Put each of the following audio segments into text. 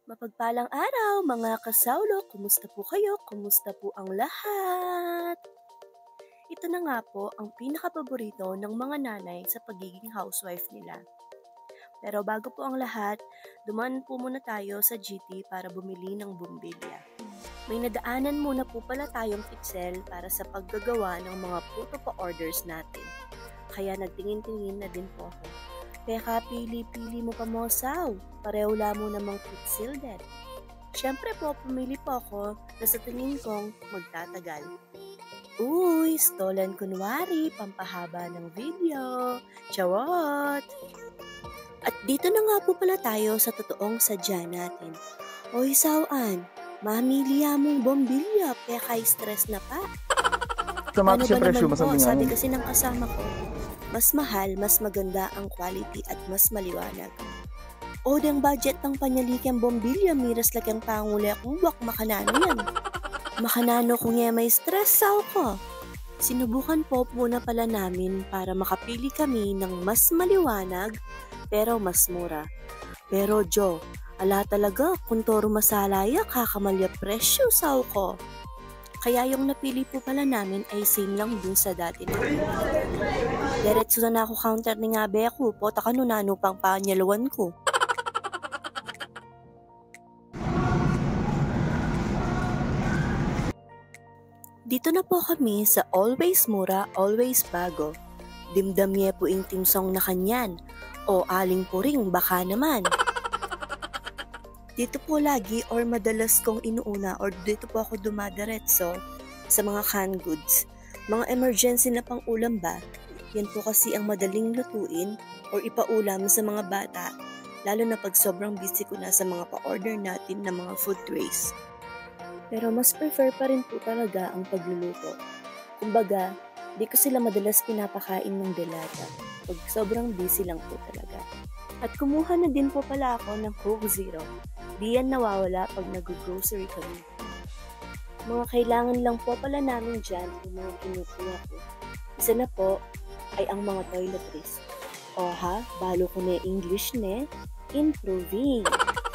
Mapagpalang araw mga kasawlo, kumusta po kayo? Kumusta po ang lahat? Ito na nga po ang pinakapaborito ng mga nanay sa pagiging housewife nila. Pero bago po ang lahat, dumaan po muna tayo sa GT para bumili ng bumbilya. May nadaanan muna po pala tayong pixel para sa paggagawa ng mga photo pa-orders natin. Kaya nagtingin-tingin na din po ako. Kaya pili-pili mo pa mo, Saw. Pareho mo namang pixel din. Siyempre po, pumili po ako na sa tingin kong magtatagal. Uy, stolen kunwari, pampahaba ng video. Charot! At dito na nga po pala tayo sa totoong sadya natin. Oy, Sawan, mamili mong bombilya, kaya stress na pa. Ano ba naman po, sabi kasi ng kasama ko, mas mahal, mas maganda ang quality at mas maliwanag. O dang budget ng panyalikyang bombilya, miras lakyang panguli akong buwak makanano yan. Makanano kung may stress ko. Sinubukan po muna pala namin para makapili kami ng mas maliwanag pero mas mura. Pero Jo, ala talaga, kung toro masalaya, kakamalya presyo ko. Kaya yung napili po pala namin ay same lang dun sa dati namin. Diretso na ako counter ni nga Beku, pota ka nunano pang panyaluan ko. Dito na po kami sa always mura, always bago. Dimdamye po yung timsong na kanyan. O aling po ring baka naman. Dito po lagi or madalas kong inuuna or dito po ako dumadiretso sa mga canned goods. Mga emergency na pang ulam ba? Yan po kasi ang madaling lutuin or ipaulam sa mga bata, lalo na pag sobrang busy ko na sa mga pa-order natin ng mga food trays. Pero mas prefer pa rin po talaga ang pagluluto. Kumbaga, di ko sila madalas pinapakain ng delata pag sobrang busy lang po talaga. At kumuha na din po pala ako ng Coke Zero. Di yan nawawala pag nag-grocery kami. Mga kailangan lang po pala namin dyan yung mga kinukuha ko. Isa na po ay ang mga toiletries. O ha, balo ko na English ne, improving.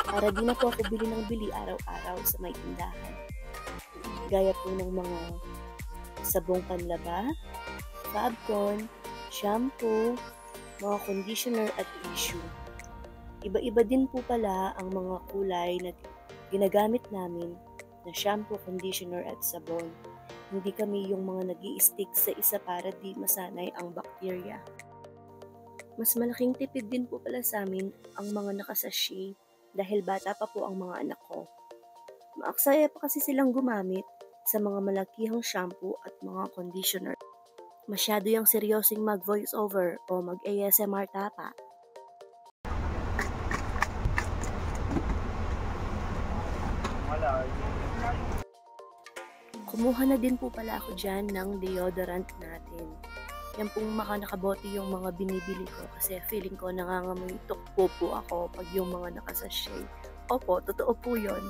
Para di na po ako bili ng bili araw-araw sa may tindahan. Gaya po ng mga sabong panlaba, Fabcon, shampoo, mga conditioner at tissue. Iba-iba din po pala ang mga kulay na ginagamit namin na shampoo, conditioner at sabon. Hindi kami yung mga nag-i-stick sa isa para di masanay ang bakterya. Mas malaking tipid din po pala sa amin ang mga nakasashi dahil bata pa po ang mga anak ko. Maaksaya pa kasi silang gumamit sa mga malakihang shampoo at mga conditioner. Masyado yung seryosing mag-voice over o mag-ASMR tapa. Kumuha na din po pala ako dyan ng deodorant natin. Yan pong nakaboti yung mga binibili ko kasi feeling ko nangangamoy tukpo po ako pag yung mga nakasashay. Opo, totoo po yun.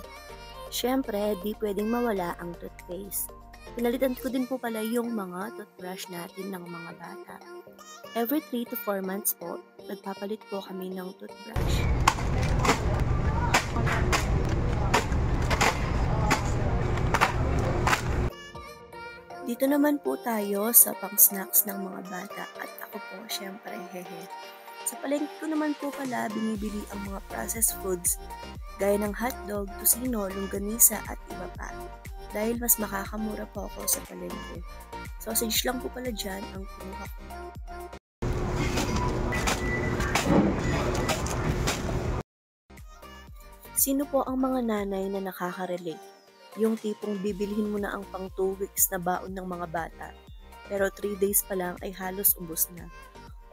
Siyempre, di pwedeng mawala ang toothpaste. Pinalitan ko din po pala yung mga toothbrush natin ng mga bata. Every 3 to 4 months po, nagpapalit po kami ng toothbrush. Dito naman po tayo sa pang-snacks ng mga bata at ako po, syempre, hehe. Sa palengke ko naman po pala binibili ang mga processed foods gaya ng hotdog, tusino, longganisa at iba pa. Dahil mas makakamura po ako sa palengke. Sausage lang po pala dyan ang kinuha ko. Sino po ang mga nanay na nakaka-relate? Yung tipong bibilhin mo na ang pang 2 weeks na baon ng mga bata, pero 3 days pa lang ay halos ubos na.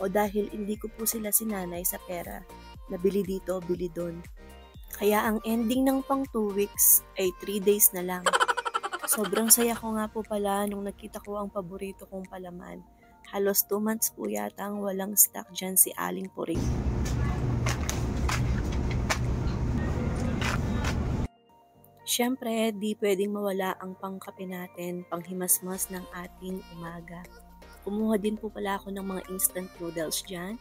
O dahil hindi ko po sila sinanay sa pera, nabili dito, bili doon. Kaya ang ending ng pang 2 weeks ay 3 days na lang. Sobrang saya ko nga po pala nung nakita ko ang paborito kong palaman. Halos 2 months po yata ang walang stock dyan si Aling Puring. Siyempre, di pwedeng mawala ang pangkape natin, panghimasmas ng ating umaga. Kumuha din po pala ako ng mga instant noodles dyan,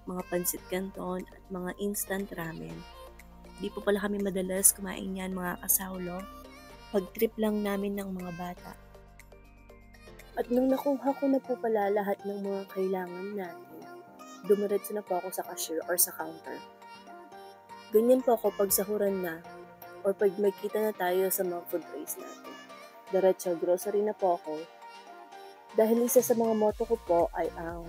mga pansit canton at mga instant ramen. Di po pala kami madalas kumain yan mga kasawlo. Pag-trip lang namin ng mga bata. At nung nakuha ko na po pala lahat ng mga kailangan natin, dumiretso na po ako sa cashier or sa counter. Ganyan po ako pag sahuran na or pag magkita na tayo sa mga food trays natin. Diretso grocery na po ako. Dahil isa sa mga motto ko po ay ang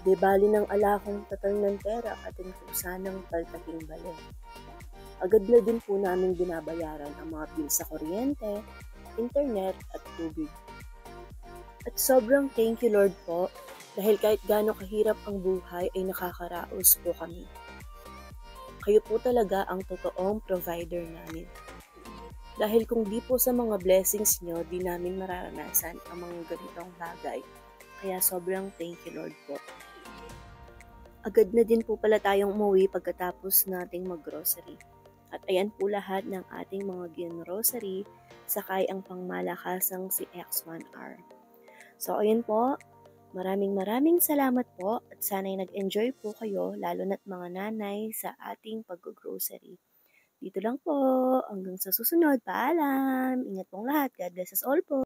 di bali ng alakong tatal ng pera at sanang taltaking bali. Agad na din po namin binabayaran ang mga bills sa kuryente, internet at tubig. At sobrang thank you Lord po dahil kahit gaano kahirap ang buhay ay nakakaraos po kami. Kayo po talaga ang totoong provider namin. Dahil kung di po sa mga blessings nyo, di namin mararanasan ang mga ganitong bagay. Kaya sobrang thank you Lord po. Agad na din po pala tayong umuwi pagkatapos nating mag-grocery. At ayan po lahat ng ating mga gin-grocery, sakay ang pangmalakasang si X1R. So ayan po, maraming salamat po at sana'y nag-enjoy po kayo lalo na't mga nanay sa ating pag-grocery. Dito lang po, hanggang sa susunod, paalam! Ingat pong lahat, God bless us all po!